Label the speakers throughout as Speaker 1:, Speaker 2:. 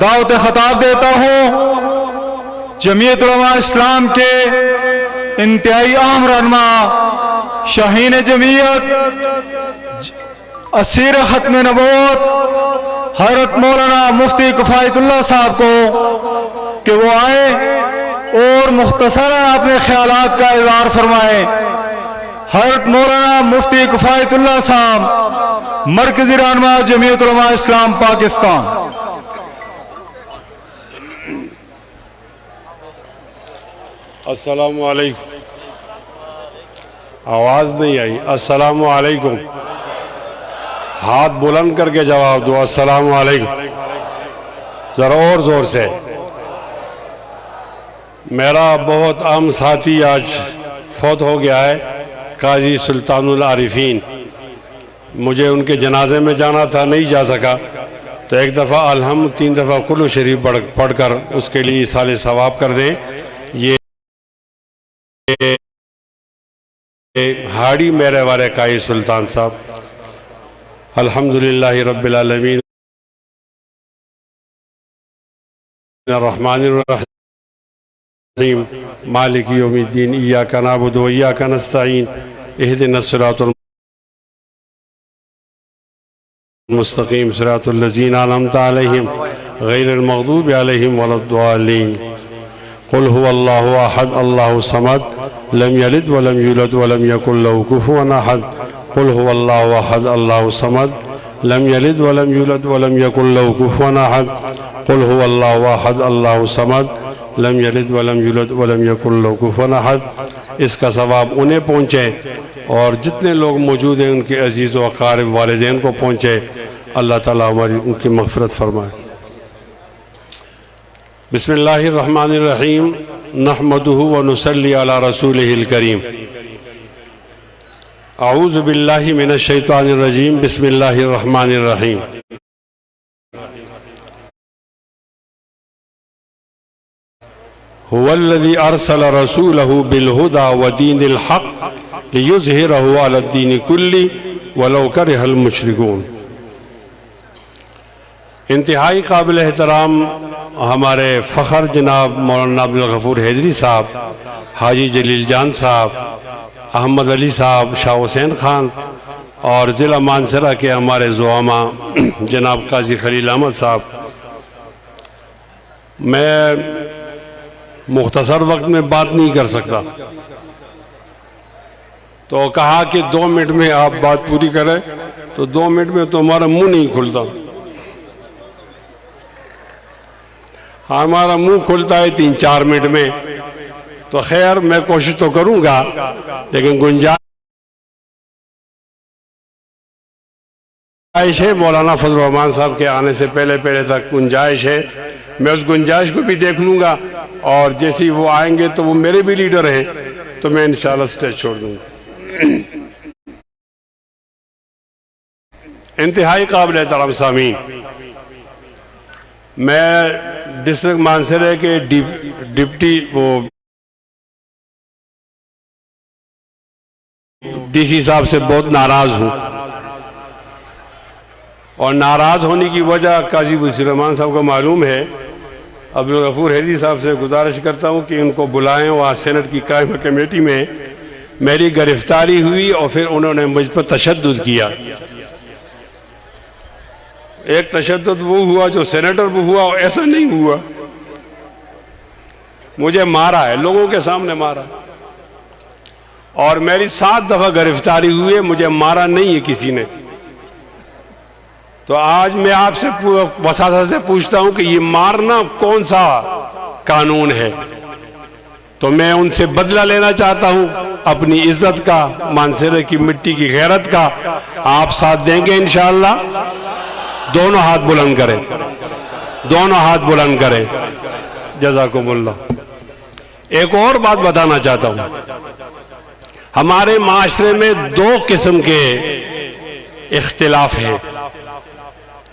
Speaker 1: دعوت خطاب دیتا ہوں جمعیت علماء اسلام کے انتہائی اہم رہنما شاہین جمعیت اسیر ختم نبوت حضرت مولانا مفتی کفایت اللہ صاحب کو کہ وہ آئے اور مختصراً اپنے خیالات کا اظہار فرمائیں۔ حضرت مولانا مفتی کفایت اللہ صاحب مرکزی رہنما جمعیت علماء اسلام پاکستان۔
Speaker 2: السلام علیکم، آواز نہیں آئی، السلام علیکم، ہاتھ بلند کر کے جواب دو، السلام علیکم، ذرا اور زور سے۔ میرا بہت اہم ساتھی آج فوت ہو گیا ہے، قاضی سلطان العارفین، مجھے ان کے جنازے میں جانا تھا، نہیں جا سکا، تو ایک دفعہ الحمد 3 دفعہ کلو شریف پڑھ کر اس کے لیے ایصال ثواب کر دیں۔ یہ ہاڑی میرے والے قاضی سلطان صاحب، الحمدللہ رب العالمین الرحمن الرحیم مالک یوم الدین ایاک نعبد و ایاک نستعین اہدنا الصراط المستقیم صراط الذین انعمت علیہم غیر المغضوب علیہم ولا الضالین۔ قل هو اللہ احد اللہ الصمد لم یلد ولم یولد ولم یکن له کفوا احد۔ قل هو اللہ احد اللہ الصمد لم یلد ولم یولد ولم یکن له کفوا احد۔ قل هو اللہ احد اللہ الصمد لم یلد ولم یولد ولم یکن له کفوا احد۔ اس کا ثواب انہیں پہنچے اور جتنے لوگ موجود ہیں ان کے عزیز و اقارب والدین کو پہنچے، اللہ تعالیٰ ہماری ان کی مغفرت فرمائے۔ بسم اللہ الرحمن الرحیم، نحمدہ ونصلی علی رسولہ الکریم۔ اعوذ باللہ من الشیطان الرجیم، بسم اللہ الرحمن الرحیم۔ هو الذي أرسل رسوله بالهدى ودين الحق ليظهره على الدين كله ولو كره المشركون۔ انتہائی قابل احترام ہمارے فخر جناب مولانا عبدالغفور حیدری صاحب، حاجی جلیل جان صاحب، احمد علی صاحب، شاہ حسین خان، اور ضلع مانسرہ کے ہمارے زعماء جناب قاضی خلیل احمد صاحب، میں مختصر وقت میں بات نہیں کر سکتا، تو کہا کہ 2 منٹ میں آپ بات پوری کریں، تو 2 منٹ میں تو ہمارا منہ نہیں کھلتا، ہمارا منہ کھلتا ہے 3-4 منٹ میں، تو خیر میں کوشش تو کروں گا، لیکن گنجائش ہے مولانا فضل الرحمان صاحب کے آنے سے پہلے تک گنجائش ہے، میں اس گنجائش کو بھی دیکھ لوں گا، اور جیسے وہ آئیں گے تو وہ میرے بھی لیڈر ہیں، تو میں انشاءاللہ سٹیج چھوڑ دوں گا۔ انتہائی قابل احترام سامعین، میں ڈسٹرکٹ مانسرے کے ڈپٹی ڈی سی صاحب سے بہت ناراض ہوں، اور ناراض ہونے کی وجہ قاضی بشیر رحمان صاحب کو معلوم ہے۔ عبدالغفور حیدری صاحب سے گزارش کرتا ہوں کہ ان کو بلائیں، وہاں سینٹ کی قائمہ کمیٹی میں میری گرفتاری ہوئی اور پھر انہوں نے مجھ پر تشدد کیا۔ ایک تشدد وہ ہوا جو سینیٹر وہ ہوا، اور ایسا نہیں ہوا، مجھے مارا ہے، لوگوں کے سامنے مارا، اور میری 7 دفعہ گرفتاری ہوئی ہے، مجھے مارا نہیں ہے کسی نے۔ تو آج میں آپ سے وساطت سے پوچھتا ہوں کہ یہ مارنا کون سا قانون ہے؟ تو میں ان سے بدلہ لینا چاہتا ہوں، اپنی عزت کا، مانسرے کی مٹی کی غیرت کا۔ آپ ساتھ دیں گے انشاءاللہ؟ دونوں ہاتھ بلند کریں، دونوں ہاتھ بلند کریں، جزاکم اللہ۔ ایک اور بات بتانا چاہتا ہوں، ہمارے معاشرے میں 2 قسم کے اختلاف ہیں،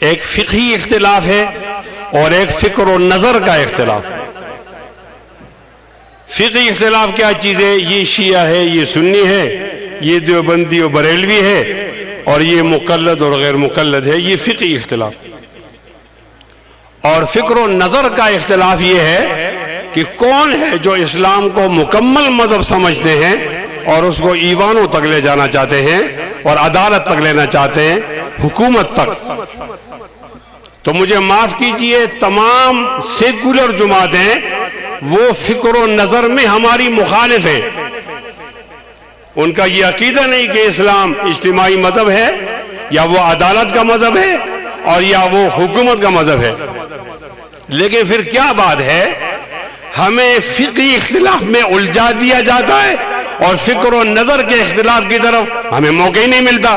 Speaker 2: ایک فقہی اختلاف ہے اور ایک فکر و نظر کا اختلاف ہے۔ فقہی اختلاف کیا چیز ہے؟ یہ شیعہ ہے، یہ سنی ہے، یہ دیوبندی و بریلوی ہے، اور یہ مقلد اور غیر مقلد ہے، یہ فقہی اختلاف۔ اور فکر و نظر کا اختلاف یہ ہے کہ کون ہے جو اسلام کو مکمل مذہب سمجھتے ہیں اور اس کو ایوانوں تک لے جانا چاہتے ہیں اور عدالت تک لینا چاہتے ہیں، حکومت تک۔ تو مجھے معاف کیجئے، تمام سیکولر جماعتیں وہ فکر و نظر میں ہماری مخالف ہیں۔ ان کا یہ عقیدہ نہیں کہ اسلام اجتماعی مذہب ہے، یا وہ عدالت کا مذہب ہے، اور یا وہ حکومت کا مذہب ہے۔ لیکن پھر کیا بات ہے، ہمیں فقہی اختلاف میں الجھا دیا جاتا ہے اور فکر و نظر کے اختلاف کی طرف ہمیں موقع ہی نہیں ملتا۔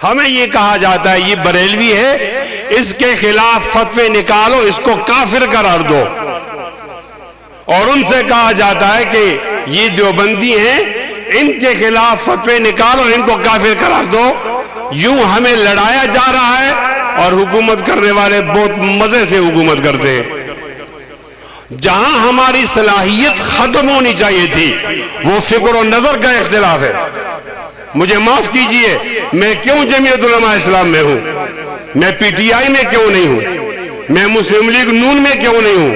Speaker 2: ہمیں یہ کہا جاتا ہے یہ بریلوی ہے، اس کے خلاف فتوے نکالو، اس کو کافر قرار دو، اور ان سے کہا جاتا ہے کہ یہ دیوبندی ہیں، ان کے خلاف فتوے نکالو، ان کو کافر قرار دو۔ یوں ہمیں لڑایا جا رہا ہے، اور حکومت کرنے والے بہت مزے سے حکومت کرتے ہیں۔ جہاں ہماری صلاحیت ختم ہونی چاہیے تھی وہ فکر و نظر کا اختلاف ہے۔ مجھے معاف کیجئے، میں کیوں جمعیت علماء اسلام میں ہوں، میں پی ٹی آئی میں کیوں نہیں ہوں، میں مسلم لیگ نون میں کیوں نہیں ہوں،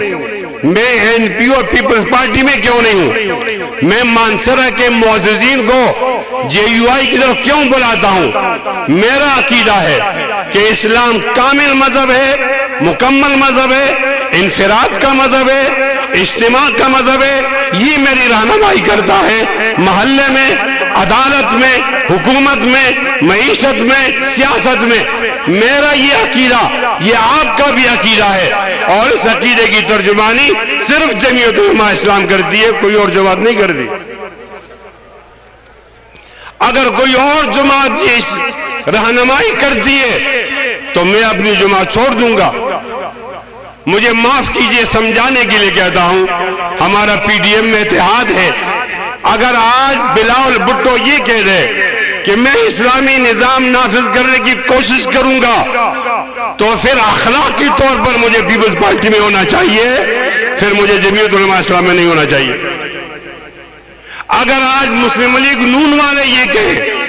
Speaker 2: میں این پی اور پیپلز پارٹی میں کیوں نہیں ہوں، میں مانسرہ کے معززین کو جے یو آئی کی طرف کیوں بلاتا ہوں؟ میرا عقیدہ ہے کہ اسلام کامل مذہب ہے، مکمل مذہب ہے، انفراد کا مذہب ہے، اجتماع کا مذہب ہے۔ یہ میری رہنمائی کرتا ہے محلے میں، عدالت میں، حکومت میں، معیشت میں، سیاست میں۔ میرا یہ عقیدہ، یہ آپ کا بھی عقیدہ ہے، اور اس عقیدے کی ترجمانی صرف جمعیت علماء اسلام کرتی ہے، کوئی اور جماعت نہیں کرتی۔ اگر کوئی اور جماعت یہ رہنمائی کرتی ہے تو میں اپنی جماعت چھوڑ دوں گا۔ مجھے معاف کیجئے، سمجھانے کے لیے کہتا ہوں، ہمارا پی ڈی ایم میں اتحاد ہے۔ اگر آج بلاول بھٹو یہ کہہ دے کہ میں اسلامی نظام نافذ کرنے کی کوشش کروں گا، تو پھر اخلاقی طور پر مجھے پیپلز پارٹی میں ہونا چاہیے، پھر مجھے جمعیت علماء اسلام میں نہیں ہونا چاہیے۔ اگر آج مسلم لیگ نون والے یہ کہیں،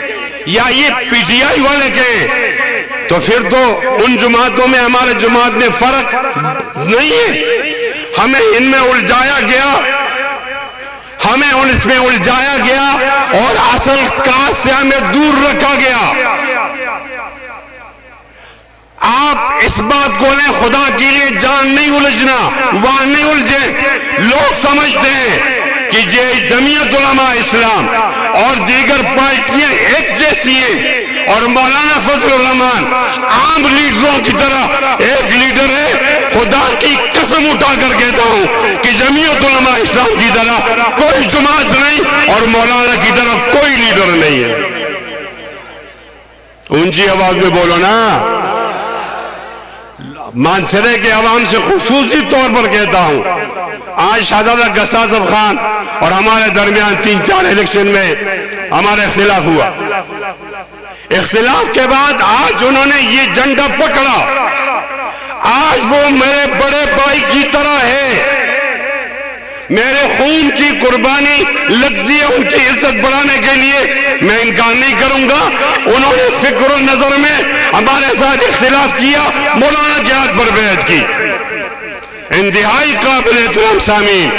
Speaker 2: یا یہ پی ٹی آئی والے کہیں، تو پھر تو ان جماعتوں میں ہمارے جماعت میں فرق نہیں ہے۔ ہمیں ان میں الجھایا گیا، ہمیں اس میں الجھایا گیا، اور اصل کاز سے ہمیں دور رکھا گیا۔ آپ اس بات کو لیں، خدا کے لیے جان نہیں الجھنا، وہاں نہیں الجھیں۔ لوگ سمجھتے ہیں کہ جمعیت علماء اسلام اور دیگر پارٹیاں ایک جیسی ہیں، اور مولانا فضل الرحمان عام لیڈروں کی طرح ایک لیڈر ہے۔ خدا کی قسم اٹھا کر کہتا ہوں کہ جمعیت علماء اسلام کی طرح کوئی جماعت نہیں، اور مولانا کی طرح کوئی لیڈر نہیں ہے۔ اونچی آواز میں بولو نا۔ مانسرے کے عوام سے خصوصی طور پر کہتا ہوں، آج شہزادہ گساسب خان اور ہمارے درمیان 3-4 الیکشن میں ہمارا اختلاف ہوا۔ اختلاف کے بعد آج انہوں نے یہ جھنڈا پکڑا، آج وہ میرے بڑے بھائی کی طرح ہے، میرے خون کی قربانی لگتی ہے ان کی عزت بڑھانے کے لیے، میں انکار نہیں کروں گا۔ انہوں نے فکر و نظر میں ہمارے ساتھ اختلاف کیا، مولانا کے ہاتھ پر بیعت کی۔ انتہائی قابل احترام سامعین،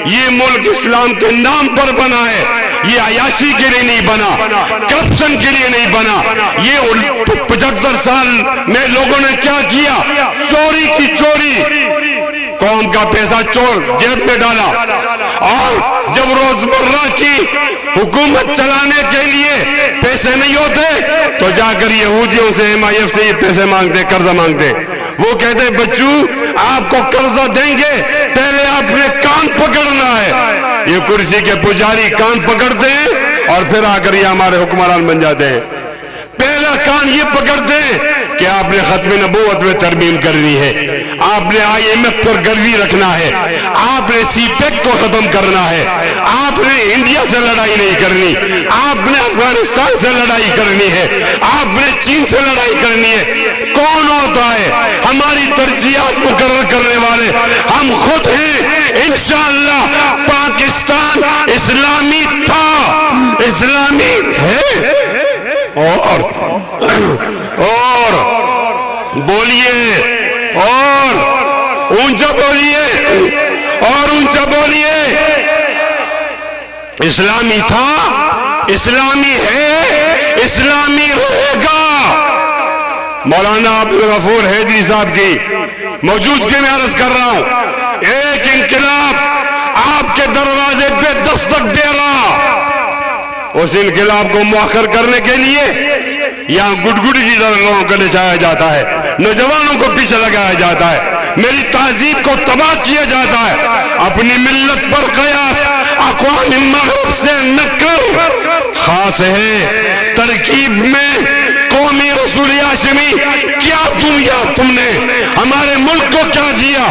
Speaker 2: یہ ملک اسلام کے نام پر بنا ہے، یہ عیاشی کے لیے نہیں بنا، کرپشن کے لیے نہیں بنا۔ یہ 75 سال میں لوگوں نے کیا کیا؟ چوری کی چوری، قوم کا پیسہ چور جیب میں ڈالا، اور جب روزمرہ کی حکومت چلانے کے لیے پیسے نہیں ہوتے تو جا کر یہودیوں سے، MIF سے یہ پیسے مانگتے، قرضہ مانگتے۔ وہ کہتے ہیں بچوں آپ کو قرضہ دیں گے، پہلے آپ نے کان پکڑنا ہے۔ یہ کرسی کے پجاری کان پکڑتے ہیں اور پھر آ کر یہ ہمارے حکمران بن جاتے ہیں۔ پہلا کان یہ پکڑتے ہیں کہ آپ نے ختم نبوت میں ترمیم کرنی ہے، آپ نے IMF پر گروی رکھنا ہے، آپ نے CPEC کو ختم کرنا ہے، آپ نے انڈیا سے لڑائی نہیں کرنی، آپ نے افغانستان سے لڑائی کرنی ہے، آپ نے چین سے لڑائی کرنی ہے۔ کون ہوتا ہے ہماری ترجیحات مقرر کرنے والے؟ ہم خود ہیں۔ انشاءاللہ پاکستان اسلامی تھا، اسلامی ہے، اور بولیے اونچا بولیے اور اونچا بولیے. اسلامی تھا، اسلامی ہے، اسلامی رہے گا. مولانا عبدالغفور حیدری صاحب کی موجودگی میں عرض کر رہا ہوں، ایک انقلاب آپ کے دروازے پہ دستک دے رہا. اس انقلاب کو مؤخر کرنے کے لیے یہاں گڈگڈی کی طرح لوگوں کو نچایا جاتا ہے، نوجوانوں کو پیچھے لگایا جاتا ہے، میری تہذیب کو تباہ کیا جاتا ہے. اپنی ملت پر قیاس اقوام مغرب سے نہ کر. خاص ہے ترکیب میں قومی رسول ہاشمی، کیا دنیا تم نے ہمارے ملک کو کیا دیا.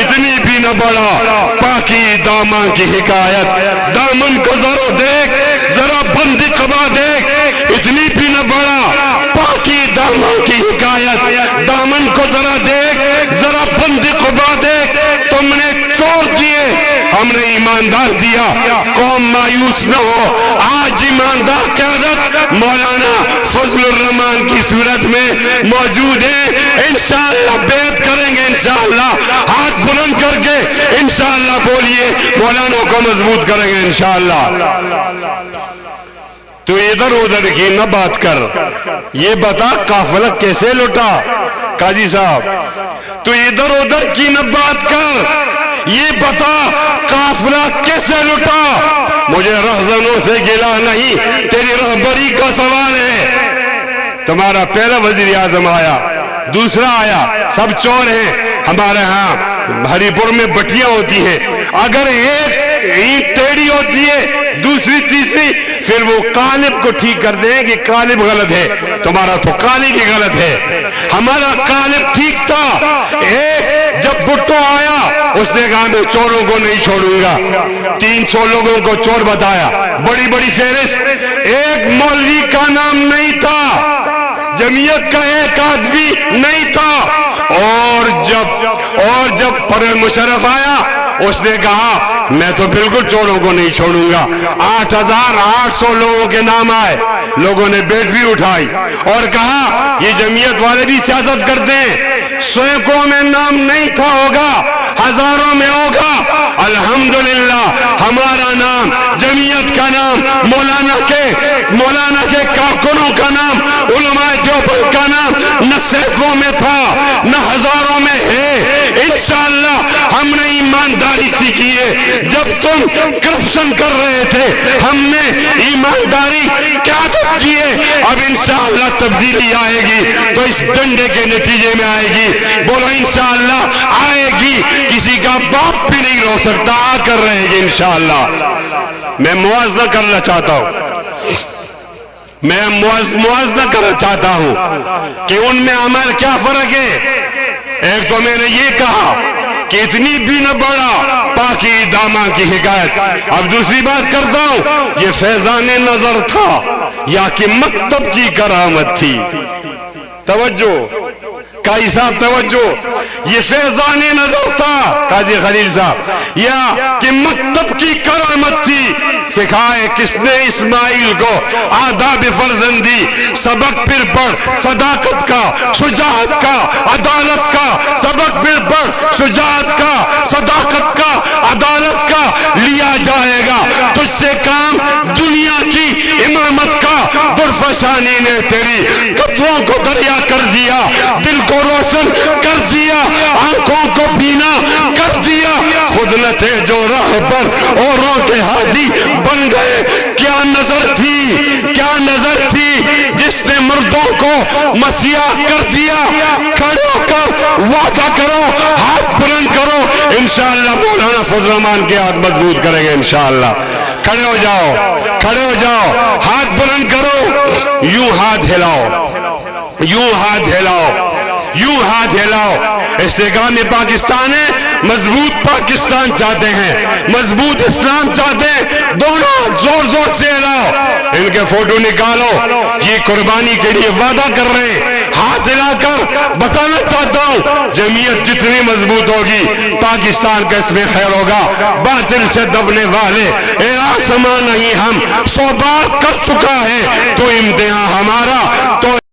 Speaker 2: اتنی بھی نہ بڑا پاکی دامن کی حکایت، دامن کو ذرا دیکھ، ذرا بندی قبا دیکھ. اتنی بھی نہ بڑا پاکی دامن کی حکایت، دامن کو ذرا دیکھ، ذرا بندی قبا دیکھ. تم نے چور دیے، ہم نے ایماندار دیا. قوم مایوس نہ ہو، آج ایماندار قیادت مولانا فضل الرحمان کی صورت میں موجود ہے. انشاءاللہ بیعت کریں گے، انشاءاللہ ہاتھ بلند کر کے انشاءاللہ بولیے، مولانا کو مضبوط کریں گے انشاءاللہ. تو ادھر ادھر کی نہ بات کر، یہ بتا قافلہ کیسے لٹا. قاضی صاحب تو ادھر ادھر کی نہ بات کر، یہ بتا قافلہ کیسے لٹا. مجھے رہزنوں سے گلا نہیں، تیری رہبری کا سوال ہے. تمہارا پہلا وزیر اعظم آیا، دوسرا آیا، سب چور ہیں. ہمارے ہاں ہری پور میں بٹیاں ہوتی ہیں، اگر ایک اینٹ ٹیڑھی ہوتی ہے، دوسری تیسری، پھر وہ قالب کو ٹھیک کر دیں کہ قالب غلط ہے. تمہارا تو قالب ہی غلط ہے، ہمارا قالب ٹھیک تھا. جب بھٹو آیا اس نے کہا میں چوروں کو نہیں چھوڑوں گا. 300 لوگوں کو چور بتایا، بڑی بڑی فہرست. ایک مولوی کا نام نہیں تھا، جمعیت کا ایک آدمی نہیں تھا. اور جب پرویز مشرف آیا اس نے کہا میں تو بالکل چوروں کو نہیں چھوڑوں گا. 8800 لوگوں کے نام آئے. لوگوں نے بیٹری اٹھائی اور کہا یہ جمعیت والے بھی سیاست کرتے ہیں. 100 میں نام نہیں تھا، ہوگا ہزاروں میں ہوگا. الحمدللہ ہمارا نام، جمعیت کا نام، مولانا کے کارکنوں کا نام، علماء دیوبند کا نام نہ سینکڑوں میں تھا نہ ہزاروں میں ہے. انشاءاللہ ہم نے ایمانداری سیکھی ہے. جب تم کرپشن کر رہے تھے ہم نے ایمانداری قیادت کی ہے. اب انشاءاللہ تبدیلی آئے گی تو اس ڈنڈے کے نتیجے میں آئے گی. بولو انشاءاللہ آئے گی. کسی کا باپ بھی نہیں روک سکتا، آ کر رہے گی انشاءاللہ. میں موازنہ کرنا چاہتا ہوں، میں موازنہ کرنا چاہتا ہوں کہ ان میں ہمارا کیا فرق ہے. ایک تو میں نے یہ کہا کہ اتنی بھی نہ بڑا پاکی دامن کی حکایت. اب دوسری بات کرتا ہوں، یہ فیضان نظر تھا یا کہ مکتب کی کرامت تھی. توجہ قاضی صاحب، توجہ، یہ فیضان نظر تھا قاضی خلیل صاحب یا کہ مکتب کی کرامت تھی. سکھائے کس نے اسماعیل کو آداب فرزندی، سبق پھر پڑھ صداقت کا، شجاعت کا، عدالت کا. سبق پھر پڑھ شجاعت کا، صداقت کا، عدالت کا. لیا جائے گا تجھ سے کام دنیا کی امامت کا. درفشانی نے تیری قطروں کو دریا کر دیا، دل کو روشن کر دیا، آنکھوں کو بینا کر دیا. خود نہ تھے جو راہ پر اوروں کے ہادی بن گئے. کیا نظر تھی، کیا نظر تھی جس نے مردوں کو مسیح کر دیا. کھڑے ہو کر وعدہ کرو، ہاتھ بلند کرو. انشاءاللہ مولانا فضل الرحمان کے ہاتھ مضبوط کریں گے انشاءاللہ. کھڑے ہو جاؤ، کھڑے ہو جاؤ، ہاتھ بلند کرو. یوں ہاتھ ہلاؤ، یوں ہاتھ ہلاؤ، یوں ہاتھ ہلاؤ. استحکام پاکستان ہے، مضبوط پاکستان چاہتے ہیں، مضبوط اسلام چاہتے ہیں. دونوں زور زور سے ہلاؤ. ان کے فوٹو نکالو، یہ قربانی کے لیے وعدہ کر رہے ہیں. ہاتھ ہلا کر بتانا چاہتا ہوں جمعیت جتنی مضبوط ہوگی پاکستان کا اس میں خیر ہوگا. باطل سے دبنے والے اے آسمان نہیں، ہم 100 بار کر چکا ہے تو امتحان ہمارا. تو